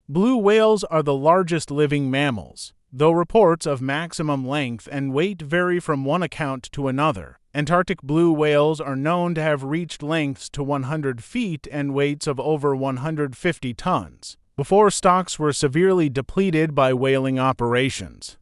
Blue whales are the largest living mammals, though reports of maximum length and weight vary from one account to another. Antarctic blue whales are known to have reached lengths to 100 feet and weights of over 150 tons, before stocks were severely depleted by whaling operations.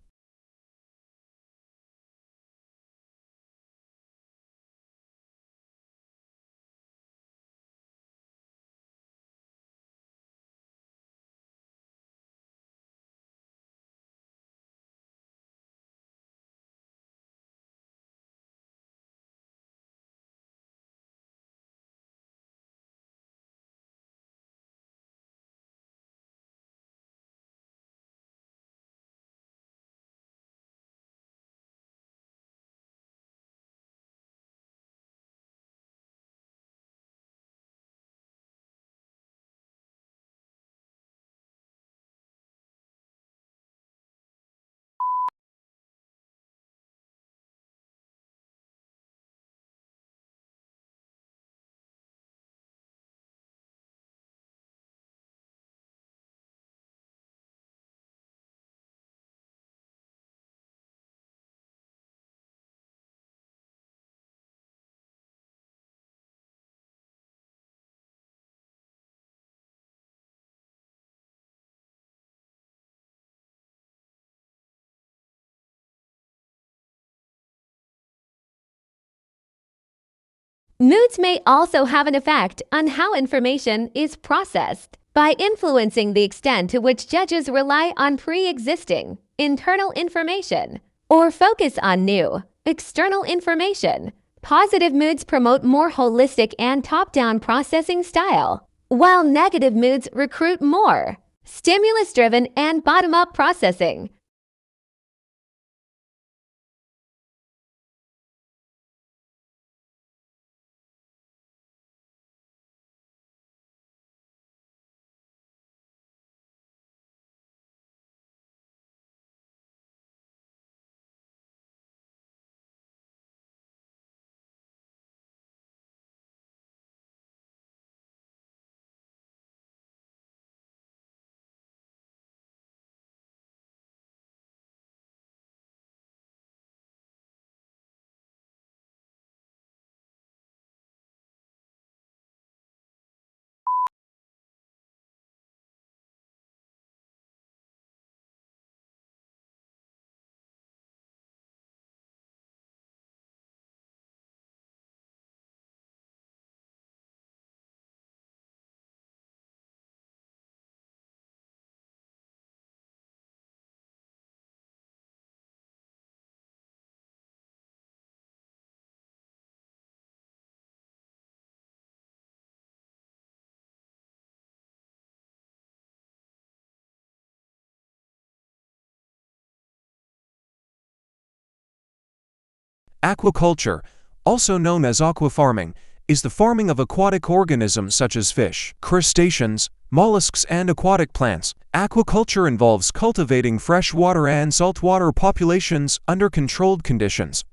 Moods may also have an effect on how information is processed by influencing the extent to which judges rely on pre-existing internal information or focus on new external information. Positive moods promote more holistic and top-down processing style, while negative moods recruit more stimulus-driven and bottom-up processing. Aquaculture, also known as aquafarming, is the farming of aquatic organisms such as fish, crustaceans, mollusks, and aquatic plants. Aquaculture involves cultivating freshwater and saltwater populations under controlled conditions.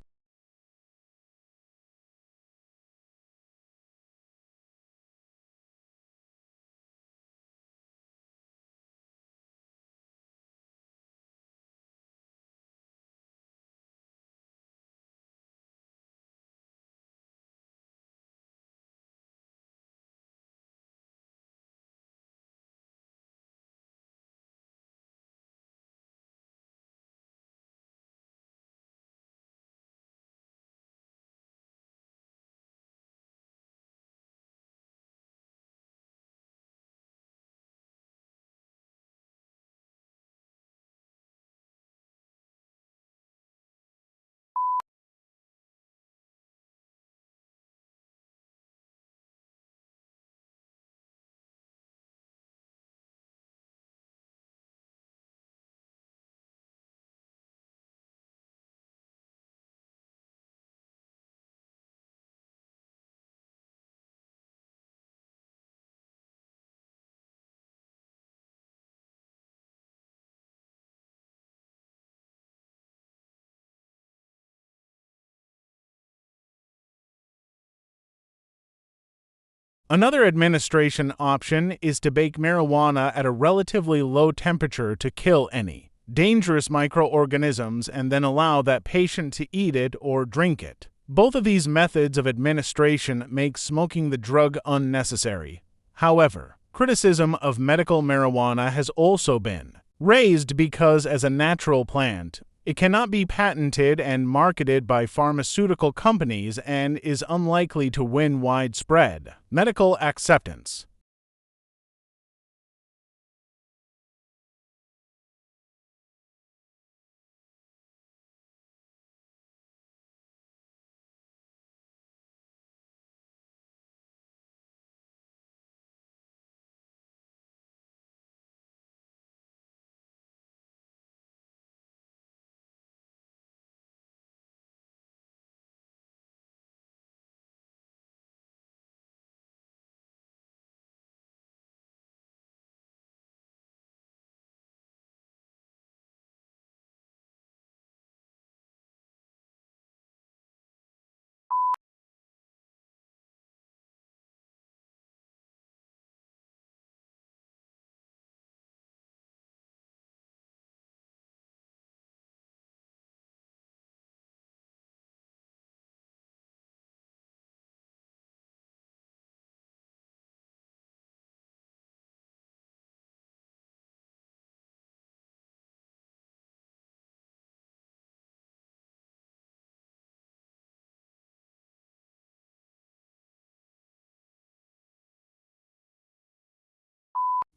Another administration option is to bake marijuana at a relatively low temperature to kill any dangerous microorganisms and then allow that patient to eat it or drink it. Both of these methods of administration make smoking the drug unnecessary. However, criticism of medical marijuana has also been raised because, as a natural plant, it cannot be patented and marketed by pharmaceutical companies and is unlikely to win widespread medical acceptance.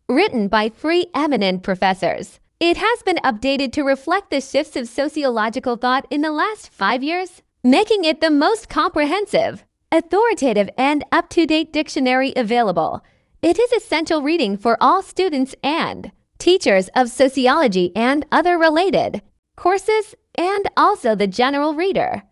Written by three eminent professors. It has been updated to reflect the shifts of sociological thought in the last 5 years, making it the most comprehensive, authoritative, and up-to-date dictionary available. It is essential reading for all students and teachers of sociology and other related courses, and also the general reader.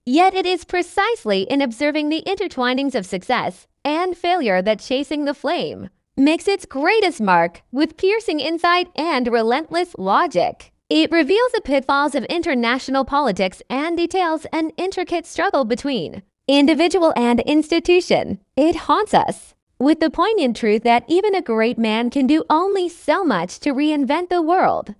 Yet it is precisely in observing the intertwinings of success and failure that Chasing the Flame makes its greatest mark with piercing insight and relentless logic. It reveals the pitfalls of international politics and details an intricate struggle between individual and institution. It haunts us with the poignant truth that even a great man can do only so much to reinvent the world.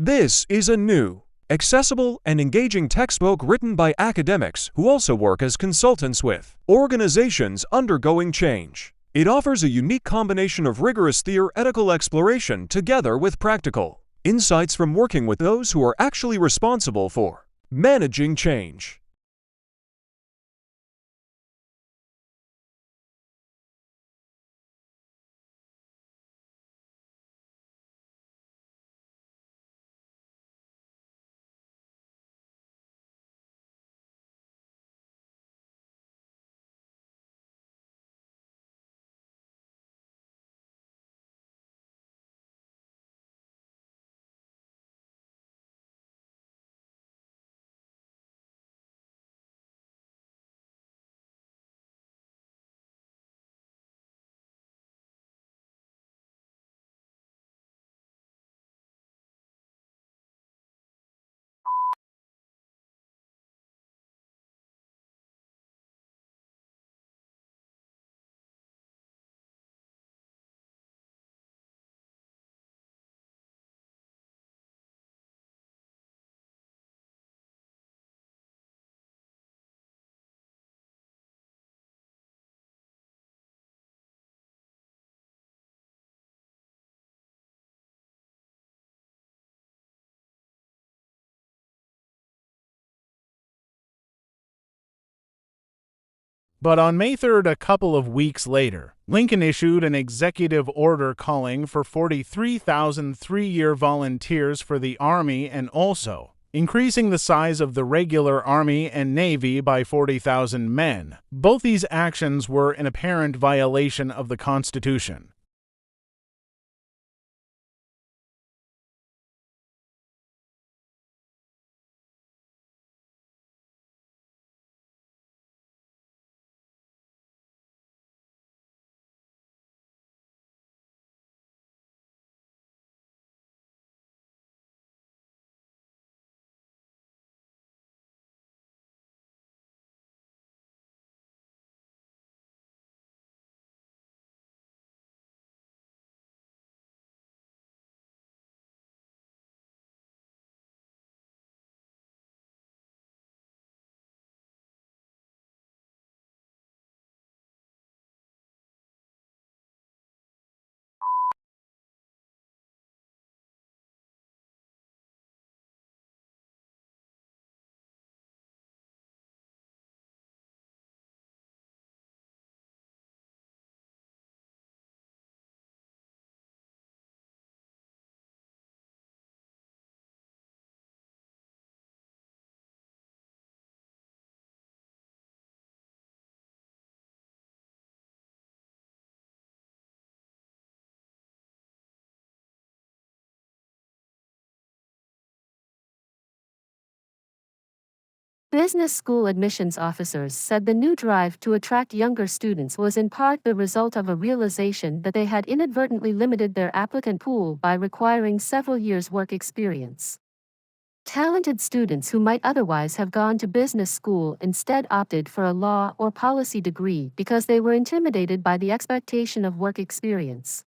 This is a new, accessible, and engaging textbook written by academics who also work as consultants with organizations undergoing change. It offers a unique combination of rigorous theoretical exploration together with practical insights from working with those who are actually responsible for managing change. But on May 3rd, a couple of weeks later, Lincoln issued an executive order calling for 43,000 three-year volunteers for the Army and also increasing the size of the regular Army and Navy by 40,000 men. Both these actions were an apparent violation of the Constitution. Business school admissions officers said the new drive to attract younger students was in part the result of a realization that they had inadvertently limited their applicant pool by requiring several years' work experience. Talented students who might otherwise have gone to business school instead opted for a law or policy degree because they were intimidated by the expectation of work experience.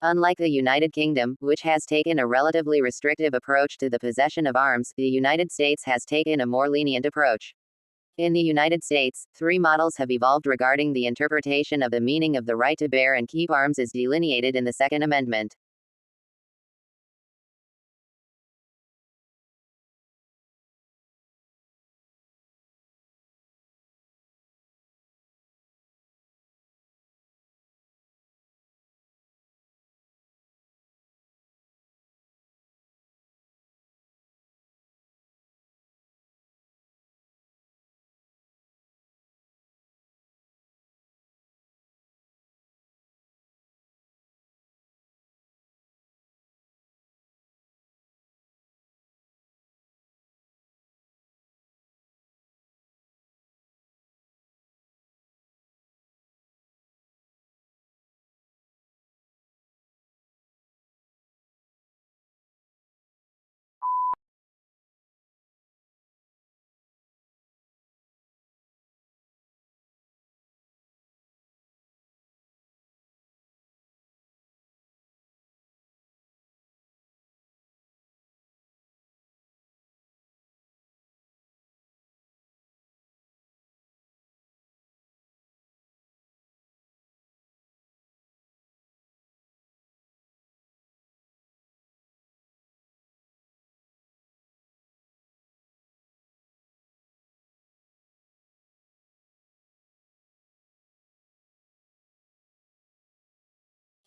Unlike the United Kingdom, which has taken a relatively restrictive approach to the possession of arms, the United States has taken a more lenient approach. In the United States, three models have evolved regarding the interpretation of the meaning of the right to bear and keep arms as delineated in the Second Amendment.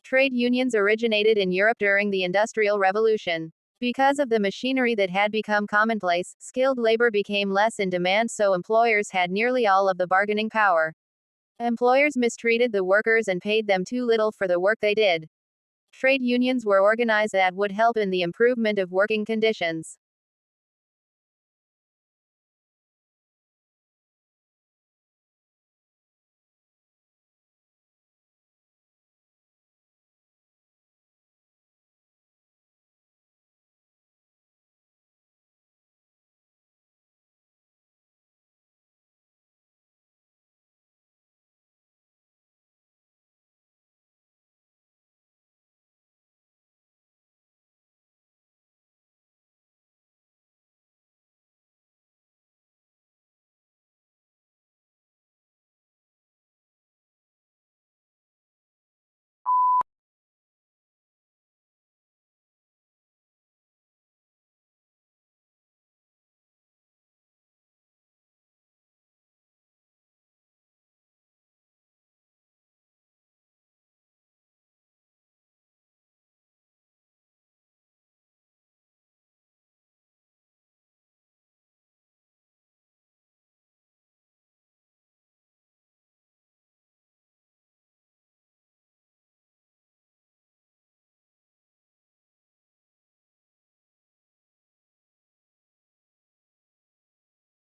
Trade unions originated in Europe during the Industrial Revolution. Because of the machinery that had become commonplace, skilled labor became less in demand, so employers had nearly all of the bargaining power. Employers mistreated the workers and paid them too little for the work they did. Trade unions were organized that would help in the improvement of working conditions.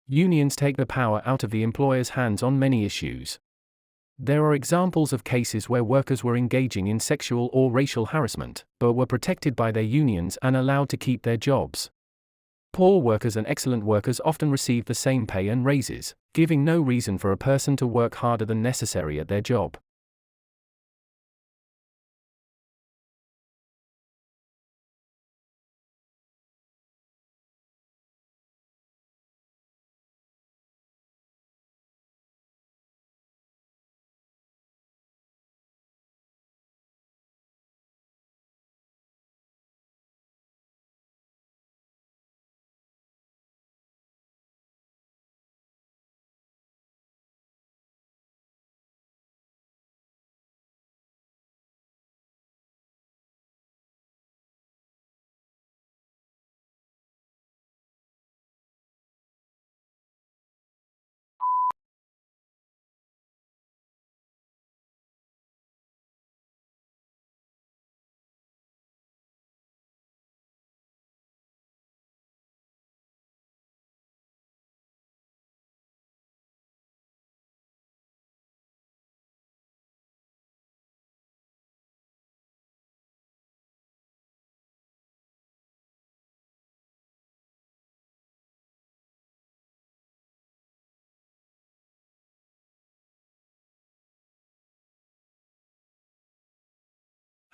Unions take the power out of the employer's hands on many issues. There are examples of cases where workers were engaging in sexual or racial harassment, but were protected by their unions and allowed to keep their jobs. Poor workers and excellent workers often receive the same pay and raises, giving no reason for a person to work harder than necessary at their job.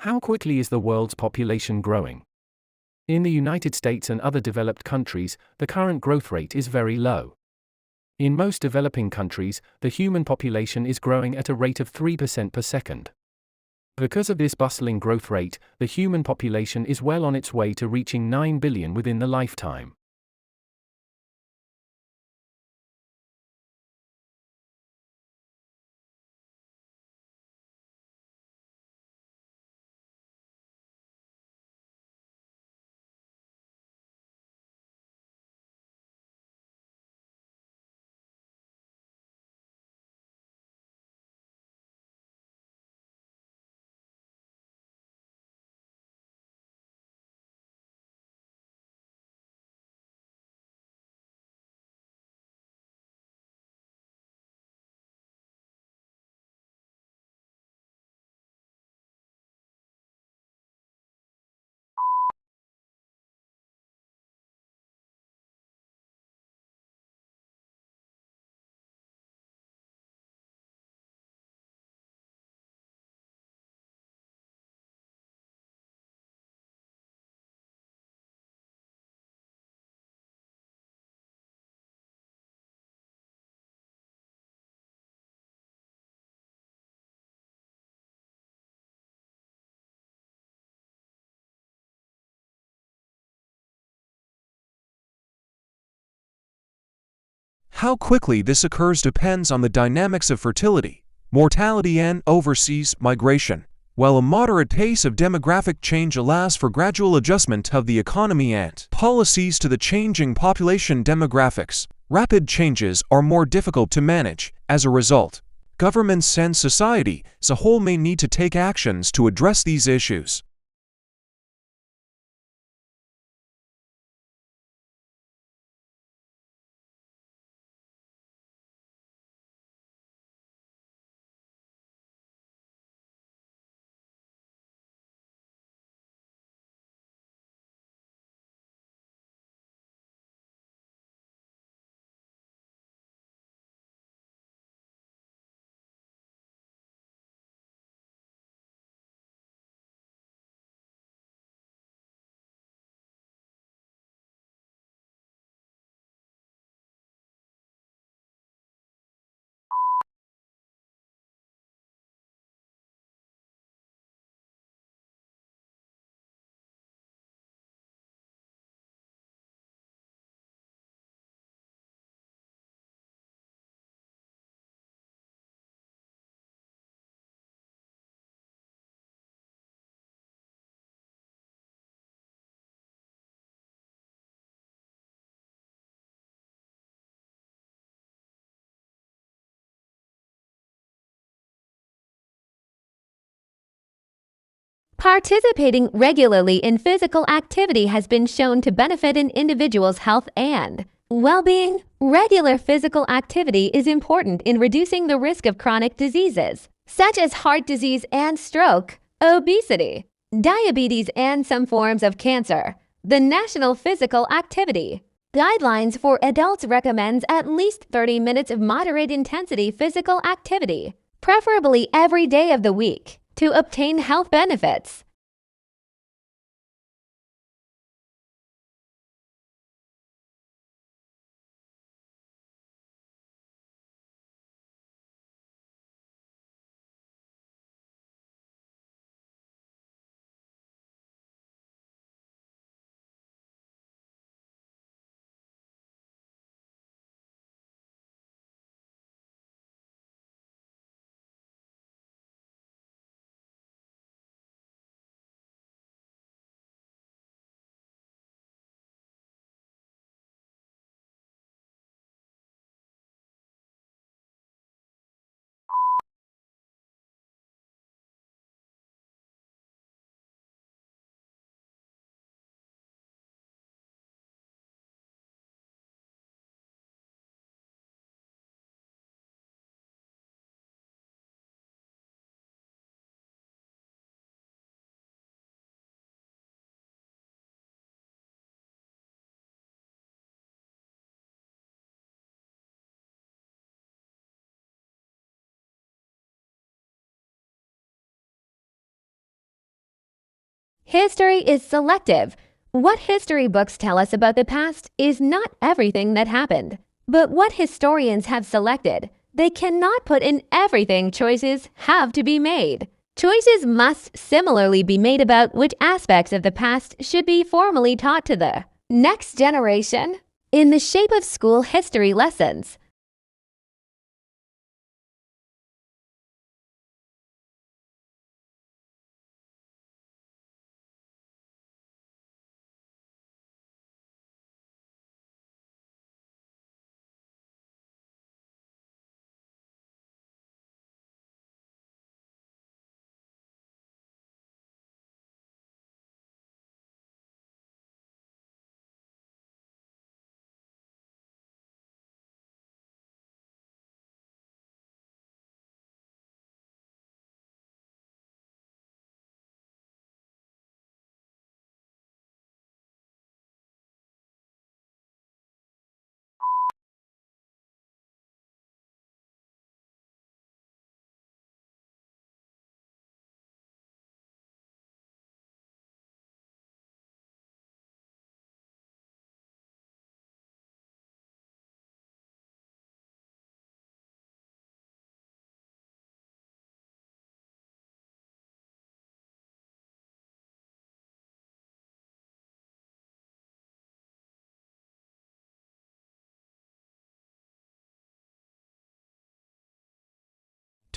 How quickly is the world's population growing? In the United States and other developed countries, the current growth rate is very low. In most developing countries, the human population is growing at a rate of 3% per second. Because of this bustling growth rate, the human population is well on its way to reaching 9 billion within the lifetime. How quickly this occurs depends on the dynamics of fertility, mortality, and overseas migration, while a moderate pace of demographic change allows for gradual adjustment of the economy and policies to the changing population demographics. Rapid changes are more difficult to manage. As a result, governments and society as a whole may need to take actions to address these issues. Participating regularly in physical activity has been shown to benefit an individual's health and well-being. Regular physical activity is important in reducing the risk of chronic diseases, such as heart disease and stroke, obesity, diabetes, and some forms of cancer. The National Physical Activity Guidelines for adults recommends at least 30 minutes of moderate intensity physical activity, preferably every day of the week, to obtain health benefits. History is selective. What history books tell us about the past is not everything that happened. But what historians have selected, they cannot put in everything. Choices have to be made. Choices must similarly be made about which aspects of the past should be formally taught to the next generation in the shape of school history lessons.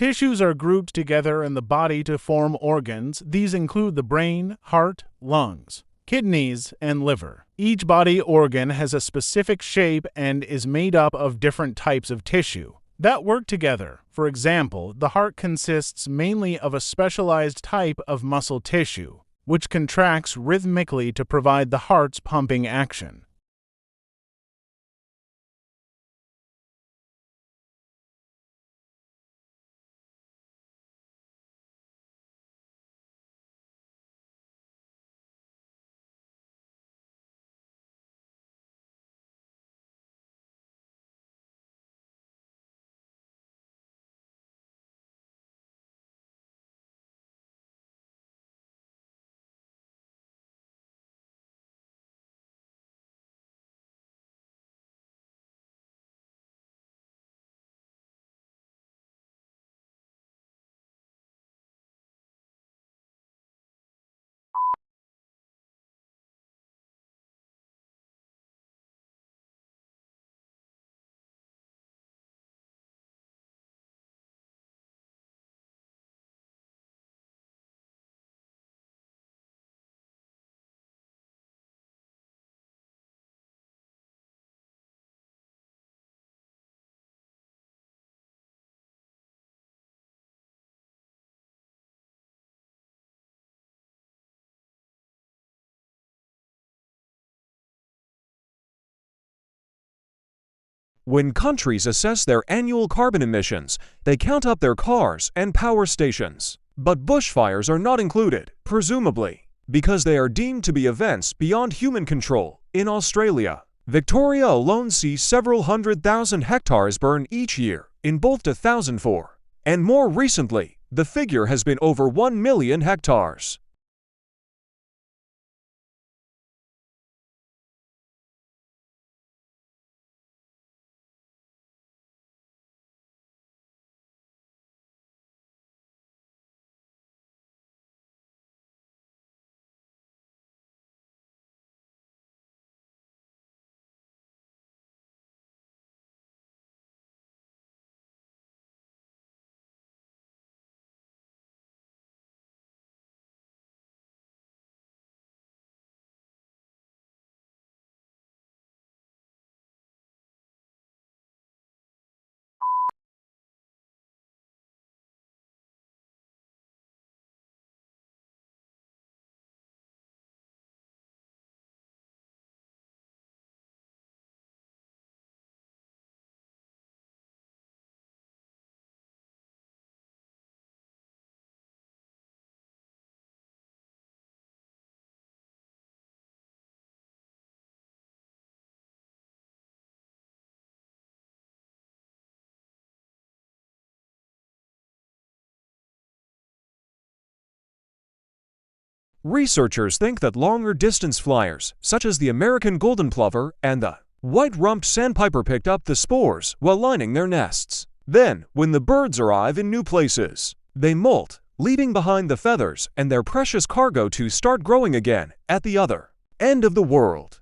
Tissues are grouped together in the body to form organs. These include the brain, heart, lungs, kidneys, and liver. Each body organ has a specific shape and is made up of different types of tissue that work together. For example, the heart consists mainly of a specialized type of muscle tissue, which contracts rhythmically to provide the heart's pumping action. When countries assess their annual carbon emissions, they count up their cars and power stations. But bushfires are not included, presumably, because they are deemed to be events beyond human control. In Australia, Victoria alone sees several 100,000 hectares burn each year in both 2004, and more recently, the figure has been over 1 million hectares. Researchers think that longer-distance flyers, such as the American golden plover and the white-rumped sandpiper, picked up the spores while lining their nests. Then, when the birds arrive in new places, they molt, leaving behind the feathers and their precious cargo to start growing again at the other end of the world.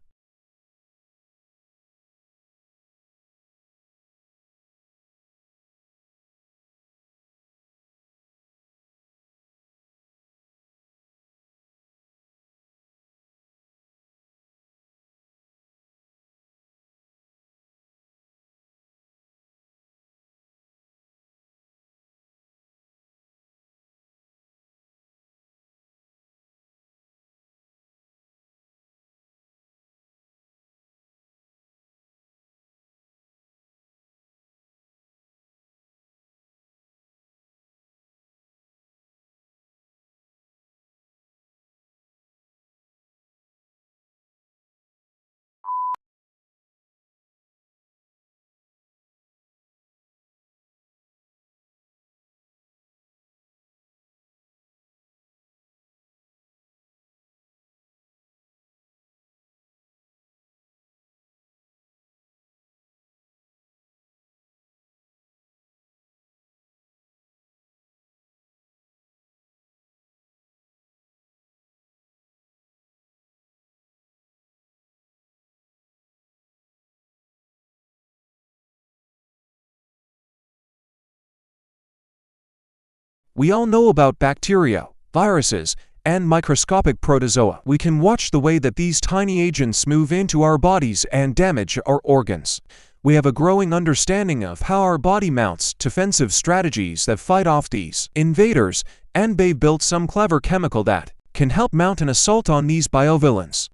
We all know about bacteria, viruses, and microscopic protozoa. We can watch the way that these tiny agents move into our bodies and damage our organs. We have a growing understanding of how our body mounts defensive strategies that fight off these invaders, and they've built some clever chemical that can help mount an assault on these biovillains.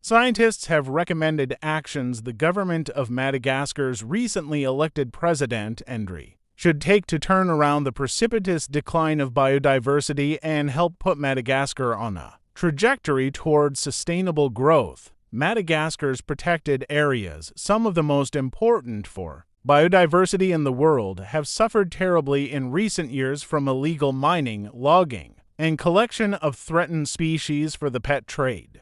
Scientists have recommended actions the government of Madagascar's recently elected president, Endre, should take to turn around the precipitous decline of biodiversity and help put Madagascar on a trajectory towards sustainable growth. Madagascar's protected areas, some of the most important for biodiversity in the world, have suffered terribly in recent years from illegal mining, logging, and collection of threatened species for the pet trade.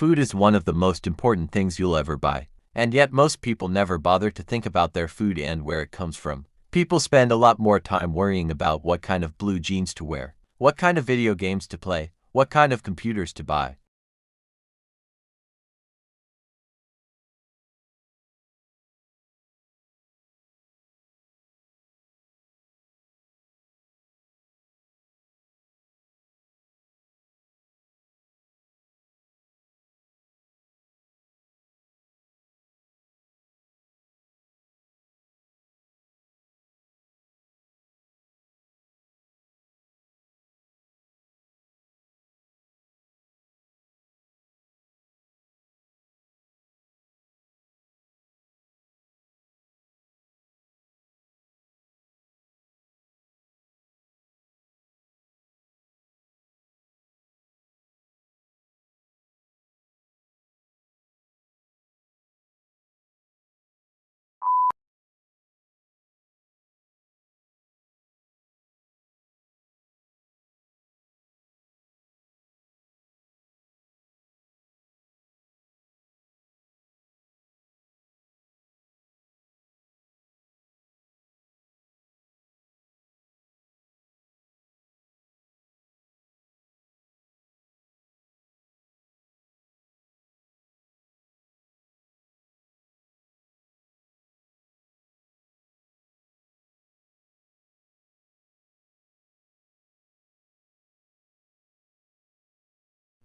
Food is one of the most important things you'll ever buy. And yet most people never bother to think about their food and where it comes from. People spend a lot more time worrying about what kind of blue jeans to wear, what kind of video games to play, what kind of computers to buy.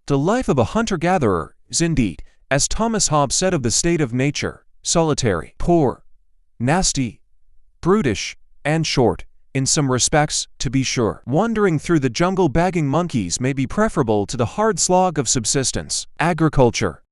The life of a hunter-gatherer is indeed, as Thomas Hobbes said of the state of nature, solitary, poor, nasty, brutish, and short, in some respects, to be sure. Wandering through the jungle bagging monkeys may be preferable to the hard slog of subsistence, agriculture.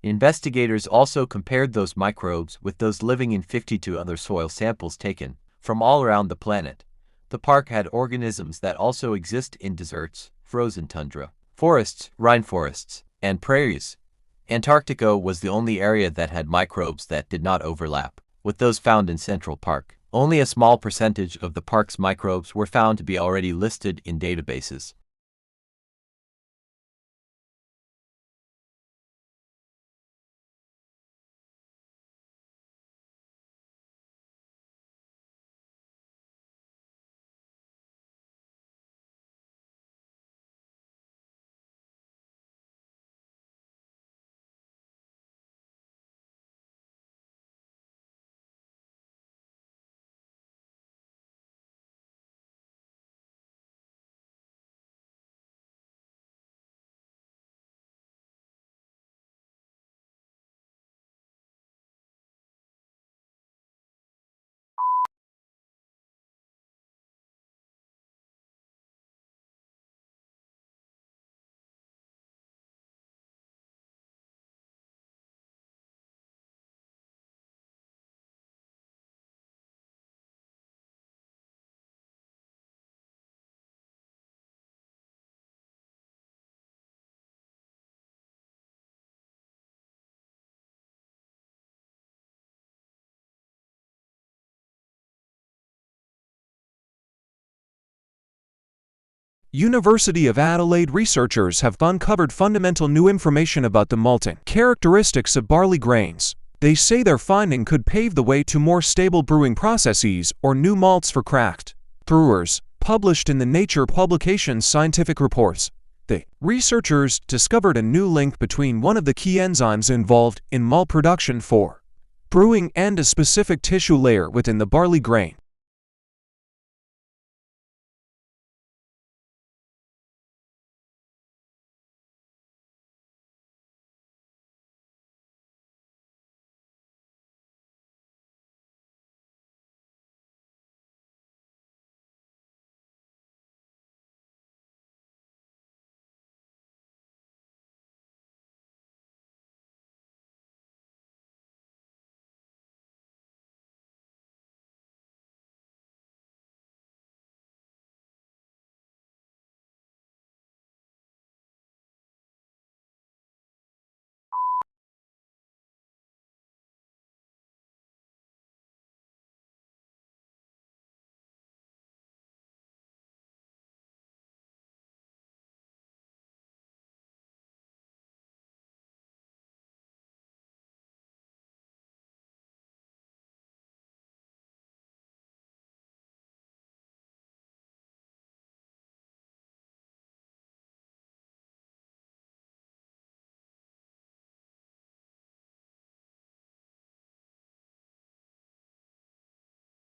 Investigators also compared those microbes with those living in 52 other soil samples taken from all around the planet. The park had organisms that also exist in deserts, frozen tundra, forests, rainforests, and prairies. Antarctica was the only area that had microbes that did not overlap with those found in Central Park. Only a small percentage of the park's microbes were found to be already listed in databases. University of Adelaide researchers have uncovered fundamental new information about the malting characteristics of barley grains. They say their finding could pave the way to more stable brewing processes or new malts for craft brewers. Published in the Nature publication's Scientific Reports, the researchers discovered a new link between one of the key enzymes involved in malt production for brewing and a specific tissue layer within the barley grain.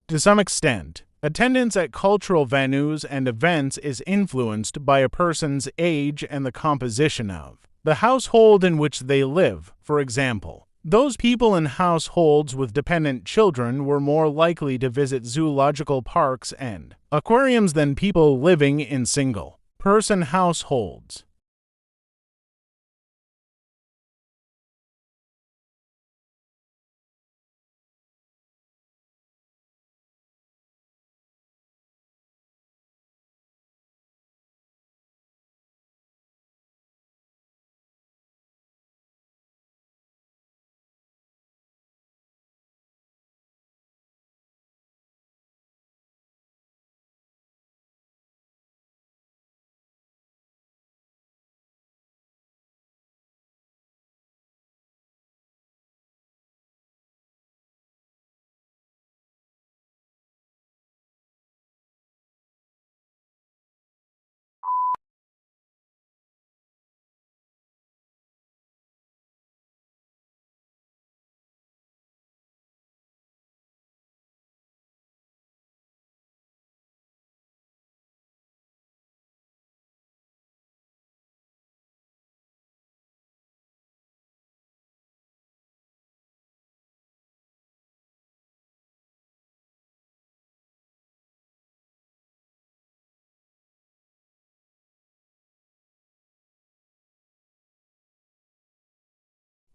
To some extent, attendance at cultural venues and events is influenced by a person's age and the composition of the household in which they live. For example, those people in households with dependent children were more likely to visit zoological parks and aquariums than people living in single-person households.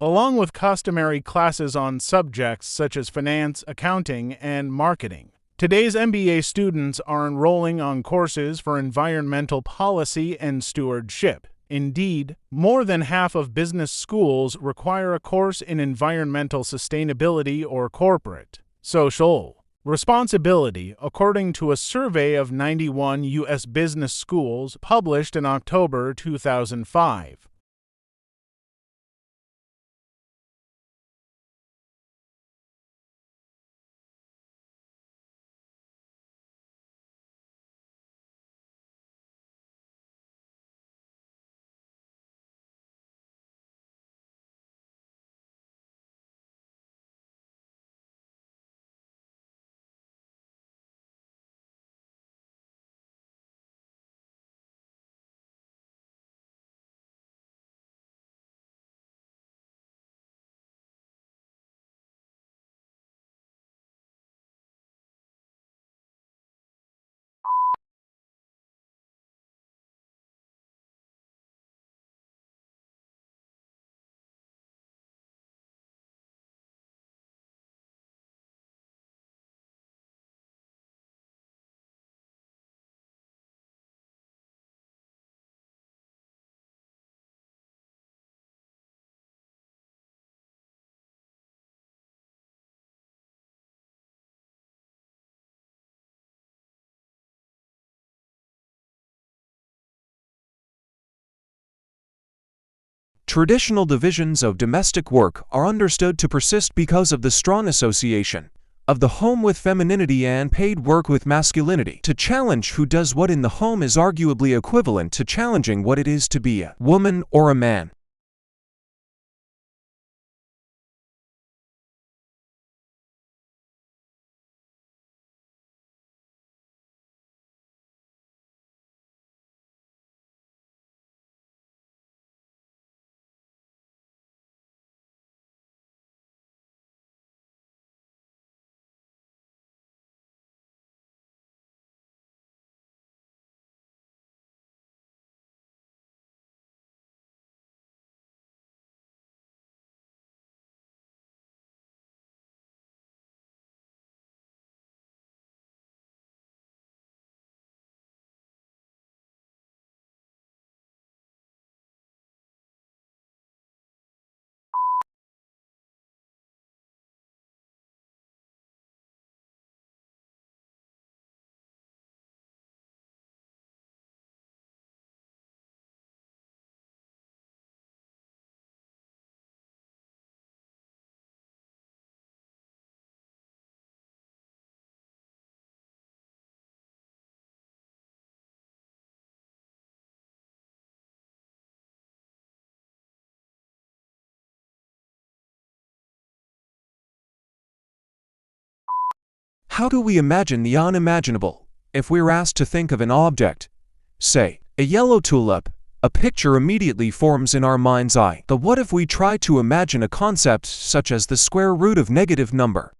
Along with customary classes on subjects such as finance, accounting, and marketing, today's MBA students are enrolling on courses for environmental policy and stewardship. Indeed, more than half of business schools require a course in environmental sustainability or corporate social responsibility, according to a survey of 91 U.S. business schools published in October 2005. Traditional divisions of domestic work are understood to persist because of the strong association of the home with femininity and paid work with masculinity. To challenge who does what in the home is arguably equivalent to challenging what it is to be a woman or a man. How do we imagine the unimaginable? If we're asked to think of an object, say, a yellow tulip, a picture immediately forms in our mind's eye. But what if we try to imagine a concept such as the square root of negative number?